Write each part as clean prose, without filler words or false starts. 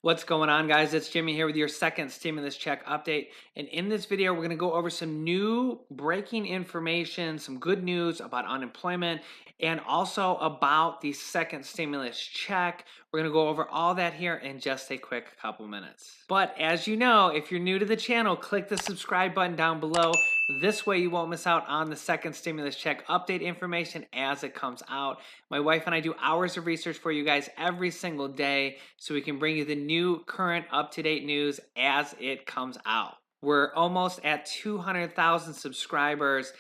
What's going on, guys? It's Jimmy here with your second stimulus check update. And in this video, we're going to go over some new breaking information, some good news about unemployment, and also about the second stimulus check. We're going to go over all that here in just a quick couple minutes. But as you know, if you're new to the channel, click the subscribe button down below. This way you won't miss out on the second stimulus check update information as it comes out. My wife and I do hours of research for you guys every single day so we can bring you the new, current, up-to-date news as it comes out. We're almost at 200,000 subscribers.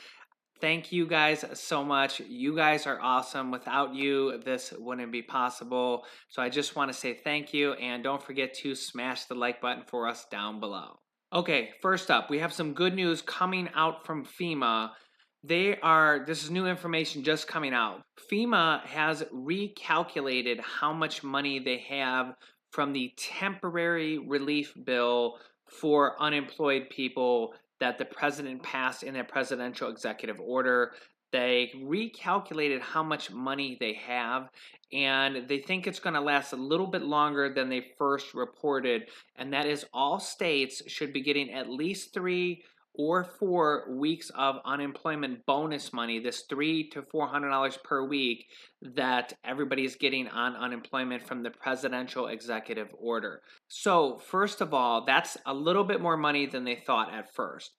Thank you guys so much. You guys are awesome. Without you, this wouldn't be possible. So I just want to say thank you, and don't forget to smash the like button for us down below. Okay, first up, we have some good news coming out from FEMA. This is new information just coming out. FEMA has recalculated how much money they have from the temporary relief bill for unemployed people that the president passed in a presidential executive order. They recalculated how much money they have, and they think it's going to last a little bit longer than they first reported. And that is, all states should be getting at least 3 or 4 weeks of unemployment bonus money, this $300 to $400 per week that everybody is getting on unemployment from the presidential executive order. So first of all, that's a little bit more money than they thought at first.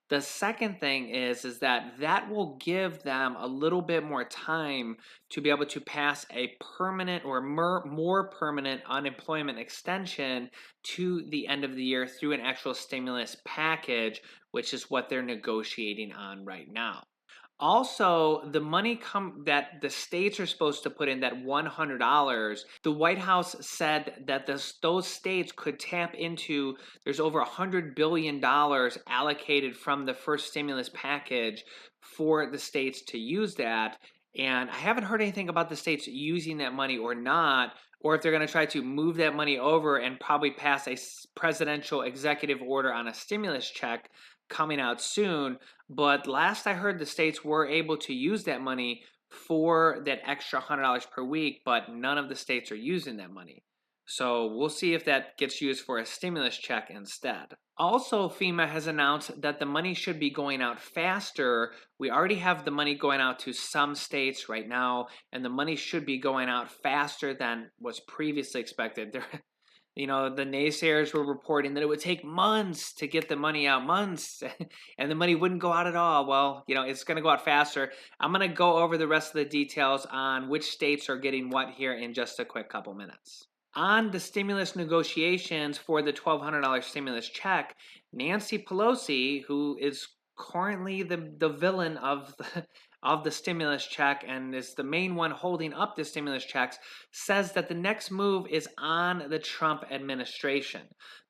The second thing is that will give them a little bit more time to be able to pass a permanent or more permanent unemployment extension to the end of the year through an actual stimulus package, which is what they're negotiating on right now. Also, the money that the states are supposed to put in, that $100, the White House said that those states could tap into, there's over $100 billion allocated from the first stimulus package for the states to use that. And I haven't heard anything about the states using that money or not, or if they're going to try to move that money over and probably pass a presidential executive order on a stimulus check coming out soon. But last I heard, the states were able to use that money for that extra $100 per week, but none of the states are using that money. So we'll see if that gets used for a stimulus check instead. Also, FEMA has announced that the money should be going out faster. We already have the money going out to some states right now, and the money should be going out faster than was previously expected. The naysayers were reporting that it would take months to get the money out, months, and the money wouldn't go out at all. Well, it's going to go out faster. I'm going to go over the rest of the details on which states are getting what here in just a quick couple minutes. On the stimulus negotiations for the $1,200 stimulus check, Nancy Pelosi, who is currently the villain of the stimulus check and is the main one holding up the stimulus checks, says that the next move is on the Trump administration.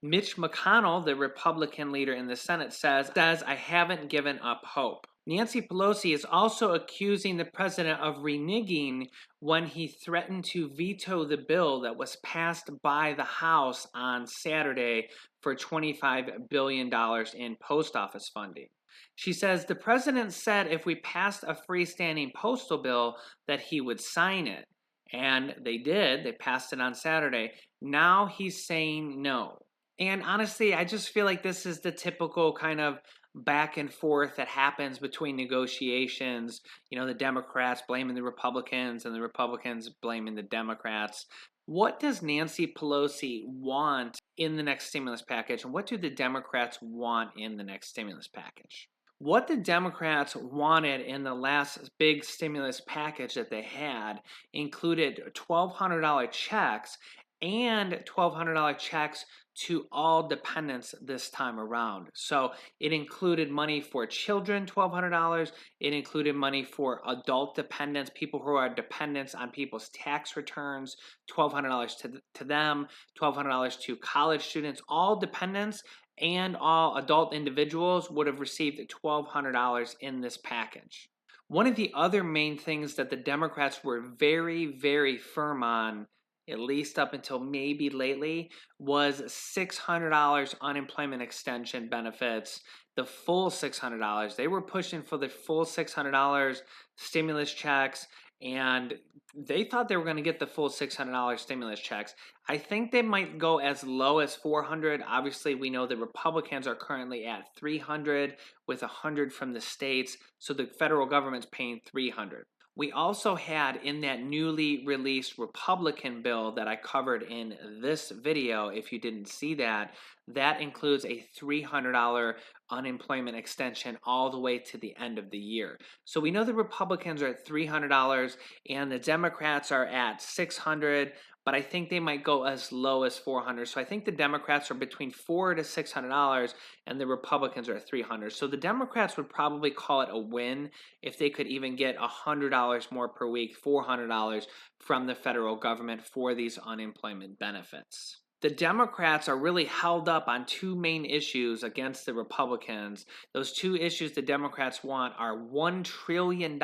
Mitch McConnell, the Republican leader in the Senate, says, "I haven't given up hope." Nancy Pelosi is also accusing the president of reneging when he threatened to veto the bill that was passed by the House on Saturday for $25 billion in post office funding. She says the president said if we passed a freestanding postal bill that he would sign it. And they did. They passed it on Saturday. Now he's saying no. And honestly, I just feel like this is the typical kind of back and forth that happens between negotiations. The Democrats blaming the Republicans and the Republicans blaming the Democrats. What does Nancy Pelosi want in the next stimulus package, and what do the Democrats want in the next stimulus package? What the Democrats wanted in the last big stimulus package that they had included $1,200 checks and $1,200 checks to all dependents this time around. So it included money for children, $1,200. It included money for adult dependents, people who are dependents on people's tax returns, $1,200 to them, $1,200 to college students. All dependents and all adult individuals would have received $1,200 in this package. One of the other main things that the Democrats were very, very firm on, at least up until maybe lately, was $600 unemployment extension benefits, the full $600. They were pushing for the full $600 stimulus checks, and they thought they were going to get the full $600 stimulus checks. I think they might go as low as 400. Obviously, we know the Republicans are currently at 300 with 100 from the states, so the federal government's paying 300. We also had in that newly released Republican bill that I covered in this video, if you didn't see that, that includes a $300 unemployment extension all the way to the end of the year. So we know the Republicans are at $300 and the Democrats are at 600, but I think they might go as low as 400. So I think the Democrats are between $400 to $600 and the Republicans are at 300. So the Democrats would probably call it a win if they could even get $100 more per week, $400 from the federal government for these unemployment benefits. The Democrats are really held up on two main issues against the Republicans. Those two issues the Democrats want are $1 trillion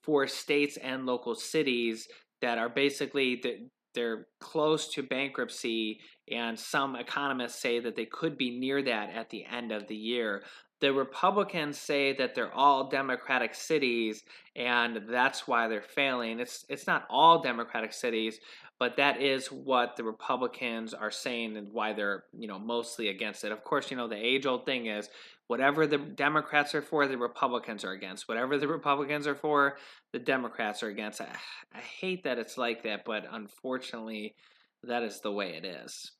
for states and local cities that are basically they're close to bankruptcy, and some economists say that they could be near that at the end of the year. The Republicans say that they're all Democratic cities, and that's why they're failing. It's not all Democratic cities, but that is what the Republicans are saying and why they're, mostly against it. Of course, the age-old thing is whatever the Democrats are for, the Republicans are against. Whatever the Republicans are for, the Democrats are against. I hate that it's like that, but unfortunately, that is the way it is.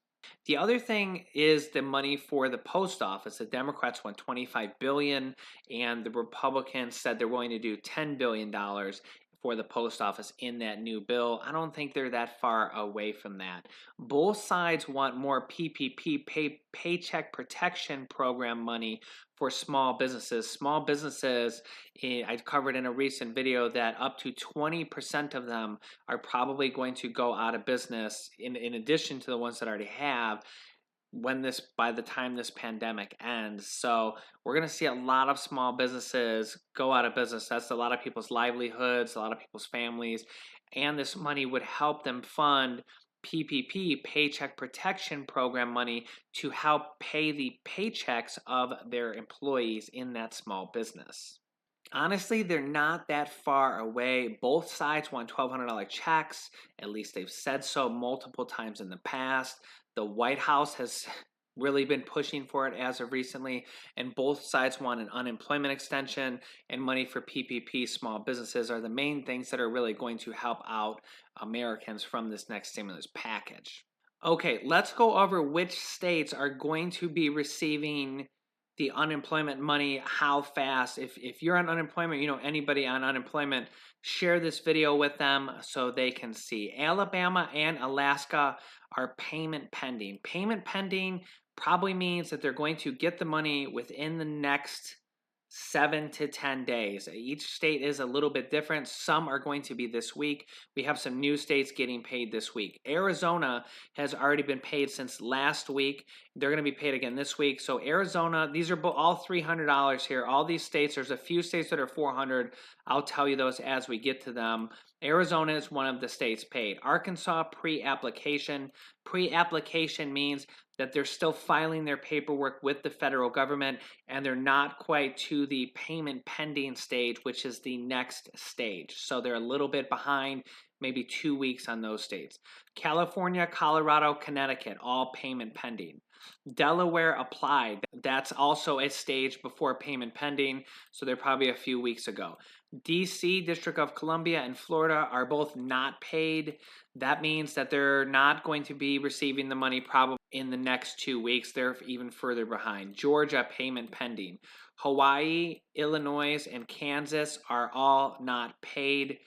The other thing is the money for the post office. The Democrats want $25 billion, and the Republicans said they're willing to do $10 billion for the post office in that new bill. I don't think they're that far away from that. Both sides want more PPP, Paycheck Protection Program money for small businesses. Small businesses, I covered in a recent video that up to 20% of them are probably going to go out of business in addition to the ones that already have by the time this pandemic ends. So we're going to see a lot of small businesses go out of business. That's a lot of people's livelihoods, a lot of people's families, and this money would help them fund PPP, Paycheck Protection Program money, to help pay the paychecks of their employees in that small business. Honestly, they're not that far away. Both sides want $1,200 checks. At least they've said so multiple times in the past. The White House has really been pushing for it as of recently, and both sides want an unemployment extension and money for PPP. Small businesses are the main things that are really going to help out Americans from this next stimulus package. Okay, let's go over which states are going to be receiving the unemployment money, how fast. If you're on unemployment, anybody on unemployment, share this video with them so they can see. Alabama and Alaska are payment pending. Payment pending probably means that they're going to get the money within the next 7 to 10 days. Each state is a little bit different. Some are going to be this week. We have some new states getting paid this week. Arizona has already been paid since last week. They're going to be paid again this week. So Arizona, these are all $300 here. All these states, there's a few states that are $400. I'll tell you those as we get to them. Arizona is one of the states paid. Arkansas, pre-application. Pre-application means that they're still filing their paperwork with the federal government, and they're not quite to the payment pending stage, which is the next stage. So they're a little bit behind, maybe 2 weeks on those states. California, Colorado, Connecticut, all payment pending. Delaware applied. That's also a stage before payment pending, so they're probably a few weeks ago. DC, District of Columbia, and Florida are both not paid. That means that they're not going to be receiving the money probably in the next 2 weeks. They're even further behind. Georgia, payment pending. Hawaii, Illinois, and Kansas are all not paid.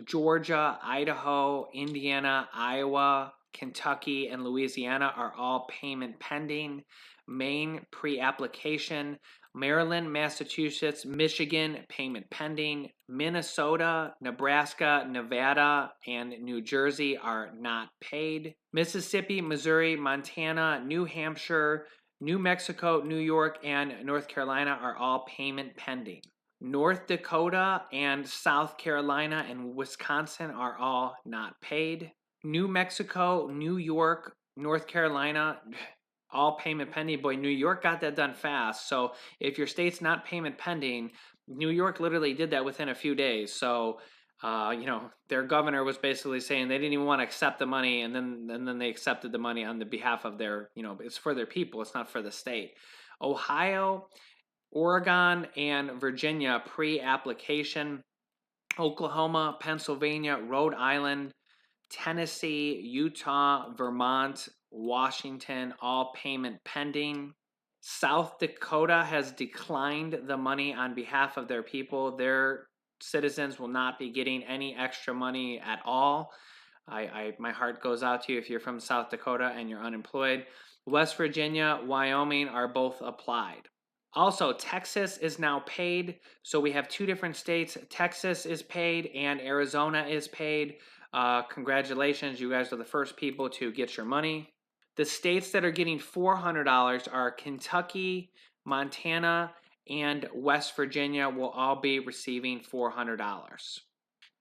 Georgia, Idaho, Indiana, Iowa, Kentucky, and Louisiana are all payment pending. Maine, pre-application. Maryland, Massachusetts, Michigan, payment pending. Minnesota, Nebraska, Nevada, and New Jersey are not paid. Mississippi, Missouri, Montana, New Hampshire, New Mexico, New York, and North Carolina are all payment pending. North Dakota and South Carolina and Wisconsin are all not paid. New Mexico, New York, North Carolina, all payment pending. Boy, New York got that done fast. So if your state's not payment pending, New York literally did that within a few days. So their governor was basically saying they didn't even want to accept the money, and then they accepted the money on the behalf of their, it's for their people, it's not for the state. Ohio, Oregon, and Virginia pre-application. Oklahoma, Pennsylvania, Rhode Island, Tennessee, Utah, Vermont, Washington, all payment pending. South Dakota has declined the money on behalf of their people. Their citizens will not be getting any extra money at all. My heart goes out to you if you're from South Dakota and you're unemployed. West Virginia, Wyoming are both applied. Also, Texas is now paid. So we have two different states. Texas is paid and Arizona is paid. Congratulations, you guys are the first people to get your money. The states that are getting $400 are Kentucky, Montana, and West Virginia will all be receiving $400.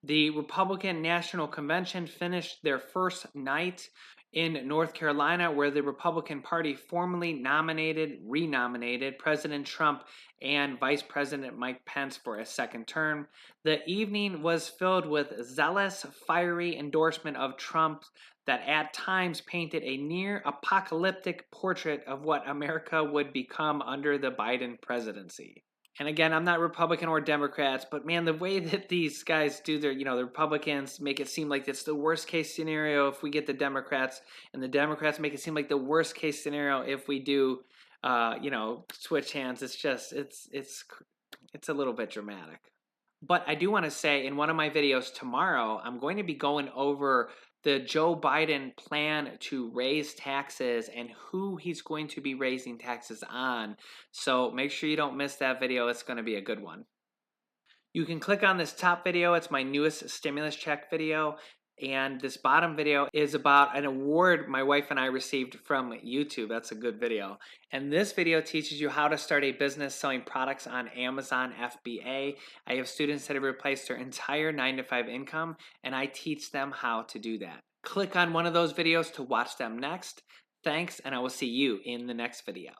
The Republican National Convention finished their first night in North Carolina, where the Republican Party formally renominated President Trump and Vice President Mike Pence for a second term. The evening was filled with zealous, fiery endorsement of Trump that at times painted a near apocalyptic portrait of what America would become under the Biden presidency. And again, I'm not Republican or Democrats, but man, the way that these guys do the Republicans make it seem like it's the worst case scenario if we get the Democrats, and the Democrats make it seem like the worst case scenario if we do, switch hands. It's a little bit dramatic. But I do want to say in one of my videos tomorrow, I'm going to be going over the Joe Biden plan to raise taxes and who he's going to be raising taxes on. So make sure you don't miss that video. It's going to be a good one. You can click on this top video. It's my newest stimulus check video. And this bottom video is about an award my wife and I received from YouTube. That's a good video. And this video teaches you how to start a business selling products on Amazon FBA. I have students that have replaced their entire 9-to-5 income, and I teach them how to do that. Click on one of those videos to watch them next. Thanks, and I will see you in the next video.